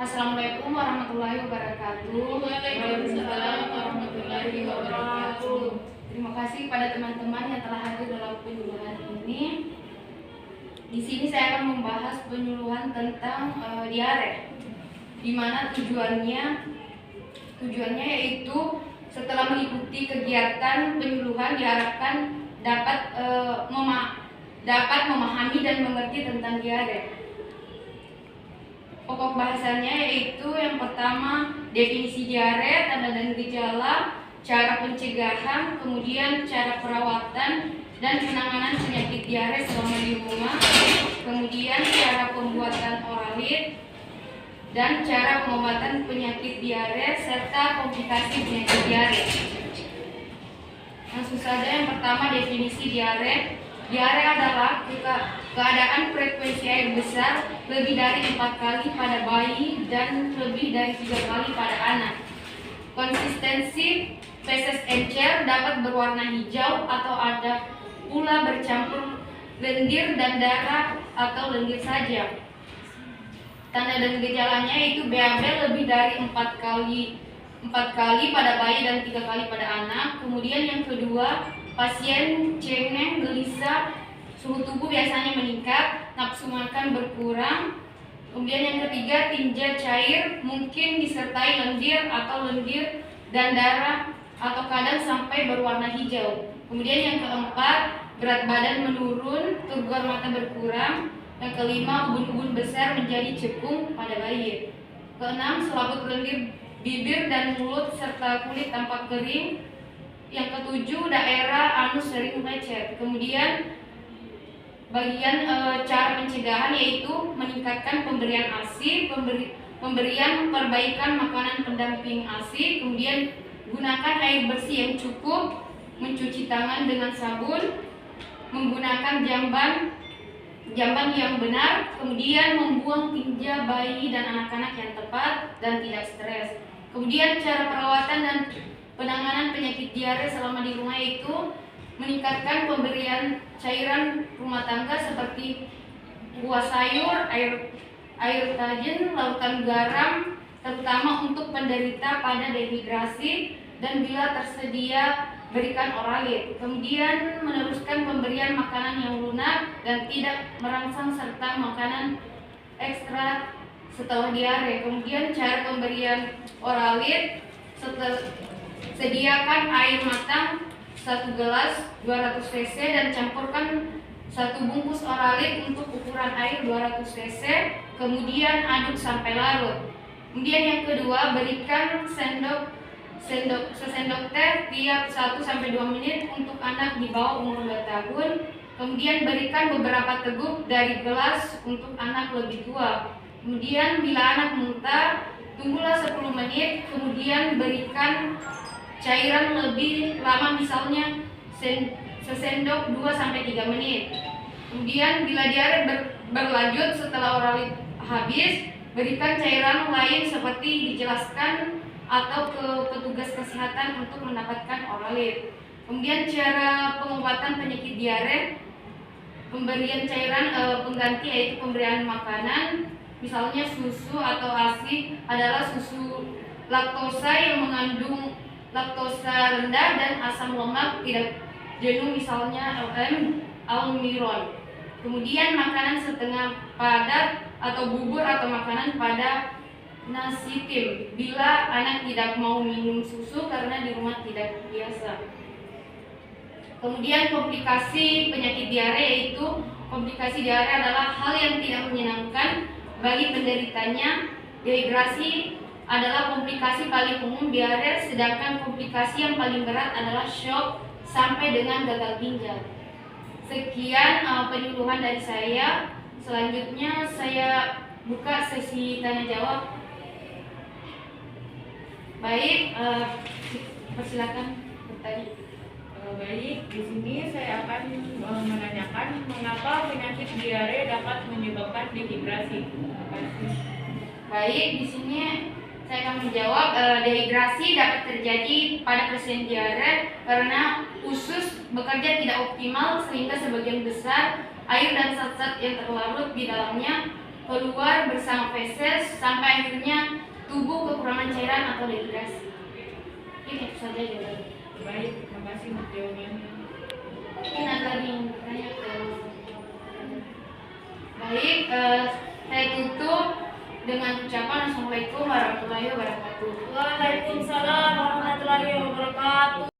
Assalamualaikum warahmatullahi wabarakatuh. Waalaikumsalam warahmatullahi wabarakatuh. Terima kasih kepada teman-teman yang telah hadir dalam penyuluhan ini. Di sini saya akan membahas penyuluhan tentang diare, di mana tujuannya yaitu setelah mengikuti kegiatan penyuluhan diharapkan dapat memahami dan mengerti tentang diare. Pokok bahasannya yaitu yang pertama definisi diare, tanda dan gejala, cara pencegahan, kemudian cara perawatan dan penanganan penyakit diare selama di rumah, kemudian cara pembuatan oralit dan cara pengobatan penyakit diare serta komplikasi penyakit diare. Langsung saja, yang pertama definisi diare. Diare adalah keadaan frekuensi air besar lebih dari 4 kali pada bayi dan lebih dari 3 kali pada anak. Konsistensi feses encer dapat berwarna hijau atau ada pula bercampur lendir dan darah atau lendir saja. Tanda dan gejalanya itu BAB lebih dari 4 kali pada bayi dan 3 kali pada anak. Kemudian yang kedua, pasien cengeng, gelisah, suhu tubuh biasanya meningkat, nafsu makan berkurang. Kemudian yang ketiga, tinja cair, mungkin disertai lendir dan darah atau kadang sampai berwarna hijau. Kemudian yang keempat, berat badan menurun, turgor mata berkurang. Yang kelima, ubun-ubun besar menjadi cekung pada bayi. Keenam, selaput lendir bibir dan mulut serta kulit tampak kering. Yang ketujuh, daerah anus sering lecet. Kemudian bagian cara pencegahan yaitu meningkatkan pemberian ASI, pemberian perbaikan makanan pendamping ASI, kemudian gunakan air bersih yang cukup, mencuci tangan dengan sabun, menggunakan jamban yang benar, kemudian membuang tinja bayi dan anak-anak yang tepat dan tidak stres. Kemudian cara perawatan dan penanganan penyakit diare selama di rumah itu meningkatkan pemberian cairan rumah tangga seperti buah sayur, air tajin, larutan garam, terutama untuk penderita pada dehidrasi, dan bila tersedia berikan oralit. Kemudian meneruskan pemberian makanan yang lunak dan tidak merangsang serta makanan ekstra setelah diare. Kemudian cara pemberian oralit, sediakan air matang 1 gelas 200 cc dan campurkan 1 bungkus oralit untuk ukuran air 200 cc, kemudian aduk sampai larut. Kemudian yang kedua, berikan sesendok teh tiap 1-2 menit untuk anak di bawah umur 2 tahun. Kemudian berikan beberapa teguk dari gelas untuk anak lebih tua. Kemudian bila anak muntah, tunggulah 10 menit, kemudian berikan cairan lebih lama, misalnya sesendok 2-3 menit. Kemudian bila diare berlanjut setelah oralit habis, berikan cairan lain seperti dijelaskan atau ke petugas kesehatan untuk mendapatkan oralit. Kemudian cara pengobatan penyakit diare, pemberian cairan pengganti yaitu pemberian makanan, misalnya susu atau ASI adalah susu laktosa yang mengandung laktosa rendah dan asam lemak tidak jenuh, misalnya almiron. Kemudian makanan setengah padat atau bubur atau makanan pada nasi tim bila anak tidak mau minum susu karena di rumah tidak biasa. Kemudian komplikasi penyakit diare, yaitu komplikasi diare adalah hal yang tidak menyenangkan bagi penderitanya. Dehidrasi adalah komplikasi paling umum diare, sedangkan komplikasi yang paling berat adalah shock sampai dengan gagal ginjal. Sekian penyuluhan dari saya. Selanjutnya saya buka sesi tanya jawab. Baik, persilakan bertanya. Baik, di sini saya akan menanyakan mengapa penyakit diare dapat menyebabkan dehidrasi. Baik, di sini saya akan menjawab. Dehidrasi dapat terjadi pada pasien diare karena usus bekerja tidak optimal sehingga sebagian besar air dan zat-zat yang terlarut di dalamnya keluar bersama feses sampai akhirnya tubuh kekurangan cairan atau dehidrasi. Ini itu saja jawabannya. Baik, terima kasih untuk jawabannya. Mungkin ada lagi yang bertanya ke baik, saya tutup dengan ucapan Assalamualaikum warahmatullahi wabarakatuh. Waalaikumsalam warahmatullahi wabarakatuh.